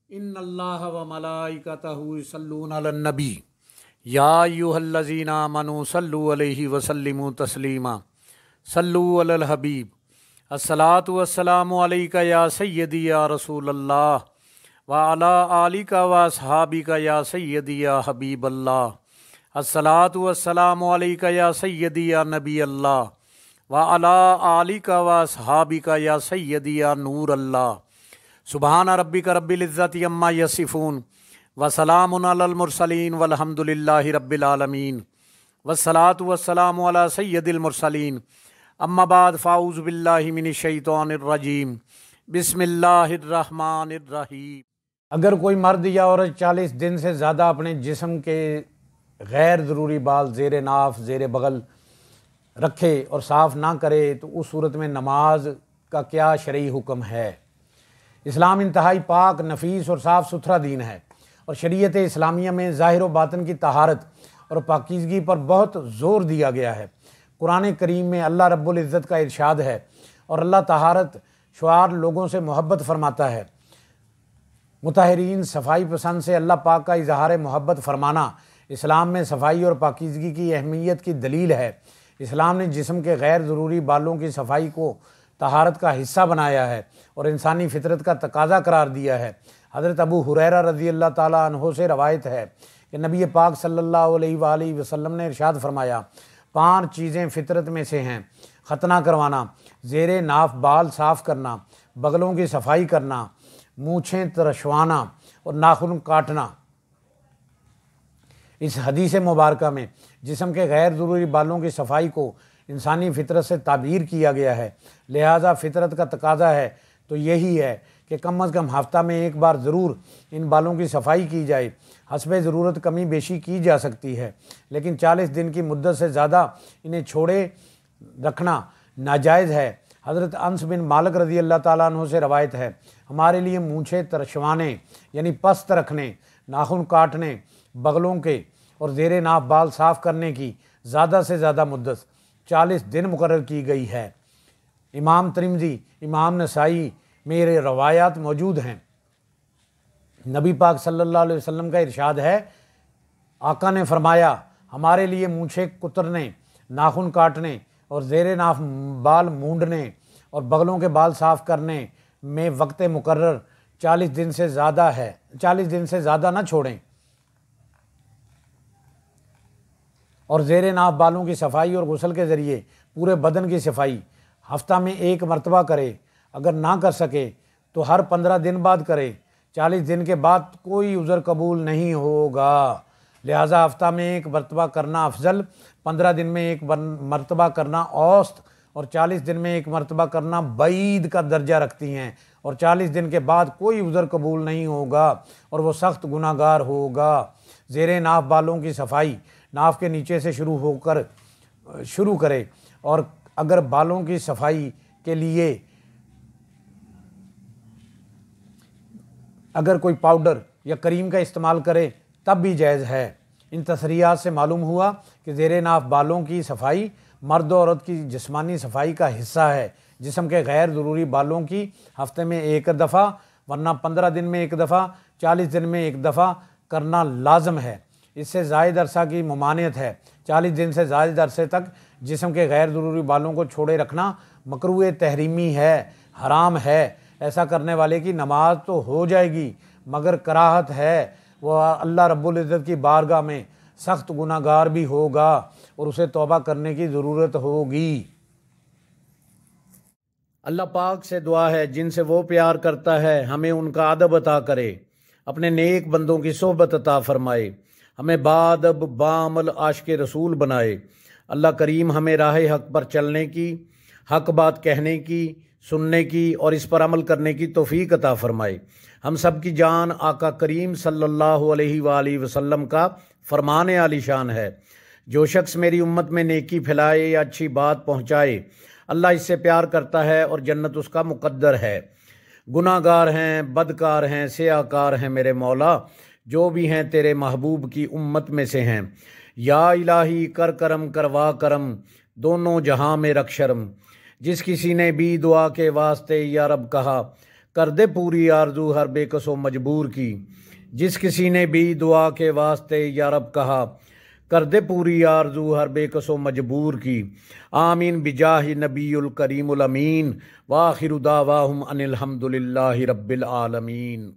ان اللہ و ملائکتہ یصلون علی النبی یا ایھا الذین آمنوا صلوا علیہ وسلموا تسلیما صلو علی الحبیب الصلاۃ والسلام علیک یا سیدی یا رسول اللہ وعلی آلک و اصحابک یا سیدی یا حبیب اللہ الصلاۃ والسلام علیک یا سیدی یا نبی اللہ وعلی آلک و اصحابک یا سیدی یا نور اللہ سبحان ربک رب العزت عما یصفون وسلام علی المرسلین والحمد للہ رب العالمین والصلاۃ والسلام علی سید المرسلین اما بعد فاعوذ باللہ من الشیطان الرجیم بسم اللہ الرحمن الرحیم۔ اگر کوئی مرد یا عورت 40 دن سے زیادہ اپنے جسم کے غیر ضروری بال زیر ناف زیر بغل رکھے اور صاف نہ کرے تو اس صورت میں نماز کا کیا شرعی حکم ہے؟ اسلام انتہائی پاک، نفیس اور صاف ستھرا دین ہے، اور شریعت اسلامیہ میں ظاہر و باطن کی طہارت اور پاکیزگی پر بہت زور دیا گیا ہے۔ قرآن کریم میں اللہ رب العزت کا ارشاد ہے، اور اللہ طہارت شعار لوگوں سے محبت فرماتا ہے۔ مطہرین صفائی پسند سے اللہ پاک کا اظہار محبت فرمانا اسلام میں صفائی اور پاکیزگی کی اہمیت کی دلیل ہے۔ اسلام نے جسم کے غیر ضروری بالوں کی صفائی کو طہارت کا حصہ بنایا ہے اور انسانی فطرت کا تقاضا قرار دیا ہے۔ حضرت ابو ہریرہ رضی اللہ تعالیٰ عنہ سے روایت ہے کہ نبی پاک صلی اللہ علیہ وآلہ وسلم نے ارشاد فرمایا، 5 چیزیں فطرت میں سے ہیں: ختنہ کروانا، زیر ناف بال صاف کرنا، بغلوں کی صفائی کرنا، مونچھیں ترشوانا اور ناخن کاٹنا۔ اس حدیث مبارکہ میں جسم کے غیر ضروری بالوں کی صفائی کو انسانی فطرت سے تعبیر کیا گیا ہے، لہٰذا فطرت کا تقاضا ہے تو یہی ہے کہ کم از کم ہفتہ میں ایک بار ضرور ان بالوں کی صفائی کی جائے۔ حسب ضرورت کمی بیشی کی جا سکتی ہے، لیکن 40 دن کی مدت سے زیادہ انہیں چھوڑے رکھنا ناجائز ہے۔ حضرت انس بن مالک رضی اللہ تعالیٰ عنہ سے روایت ہے، ہمارے لیے مونچھیں ترشوانے یعنی پست رکھنے، ناخن کاٹنے، بغلوں کے اور زیر ناف بال صاف کرنے کی زیادہ سے زیادہ مدت 40 دن مقرر کی گئی ہے۔ امام ترمذی، امام نسائی میں یہ روایات موجود ہیں۔ نبی پاک صلی اللہ علیہ وسلم کا ارشاد ہے، آقا نے فرمایا، ہمارے لیے مونچھیں کترنے، ناخن کاٹنے اور زیر ناف بال مونڈنے اور بغلوں کے بال صاف کرنے میں وقت مقرر 40 دن سے زیادہ ہے، 40 دن سے زیادہ نہ چھوڑیں، اور زیر ناف بالوں کی صفائی اور غسل کے ذریعے پورے بدن کی صفائی ہفتہ میں 1 مرتبہ کرے۔ اگر نہ کر سکے تو ہر 15 دن بعد کرے۔ 40 دن کے بعد کوئی عذر قبول نہیں ہوگا، لہٰذا ہفتہ میں 1 مرتبہ کرنا افضل، 15 دن میں 1 مرتبہ کرنا اوسط، اور 40 دن میں 1 مرتبہ کرنا بعید کا درجہ رکھتی ہیں، اور 40 دن کے بعد کوئی عذر قبول نہیں ہوگا اور وہ سخت گناہ گار ہوگا۔ زیر ناف بالوں کی صفائی ناف کے نیچے سے شروع کرے، اور اگر بالوں کی صفائی کے لیے اگر کوئی پاؤڈر یا کریم کا استعمال کرے تب بھی جائز ہے۔ ان تصریحات سے معلوم ہوا کہ زیر ناف بالوں کی صفائی مرد و عورت کی جسمانی صفائی کا حصہ ہے۔ جسم کے غیر ضروری بالوں کی ہفتے میں 1 دفعہ ورنہ 15 دن میں 1 دفعہ، 40 دن میں 1 دفعہ کرنا لازم ہے۔ اس سے زائد عرصہ کی ممانعت ہے۔ 40 دن سے زائد عرصے تک جسم کے غیر ضروری بالوں کو چھوڑے رکھنا مکروہ تحریمی ہے، حرام ہے۔ ایسا کرنے والے کی نماز تو ہو جائے گی مگر کراہت ہے، وہ اللہ رب العزت کی بارگاہ میں سخت گناہ گار بھی ہوگا اور اسے توبہ کرنے کی ضرورت ہوگی۔ اللہ پاک سے دعا ہے جن سے وہ پیار کرتا ہے ہمیں ان کا ادب عطا کرے، اپنے نیک بندوں کی صحبت عطا فرمائے، ہمیں بادب بعمل عاشق رسول بنائے۔ اللہ کریم ہمیں راہ حق پر چلنے کی، حق بات کہنے کی، سننے کی اور اس پر عمل کرنے کی توفیق عطا فرمائے۔ ہم سب کی جان آقا کریم صلی اللہ علیہ وآلہ وسلم کا فرمان عالی شان ہے، جو شخص میری امت میں نیکی پھیلائے یا اچھی بات پہنچائے اللہ اس سے پیار کرتا ہے اور جنت اس کا مقدر ہے۔ گناہ گار ہیں، بدکار ہیں، سیاہ کار ہیں میرے مولا، جو بھی ہیں تیرے محبوب کی امت میں سے ہیں۔ یا الہی کر کرم کروا کرم، دونوں جہاں میں رکھ شرم۔ جس کسی نے بھی دعا کے واسطے یا رب کہا، کر دے پوری آرزو ہر بے کس و مجبور کی، جس کسی نے بھی دعا کے واسطے یا رب کہا، کر دے پوری آرزو ہر بے کس و مجبور کی۔ آمین بجاہ نبی الکریم الامین، وآخر دعواہم ان الحمد للہ رب العالمین۔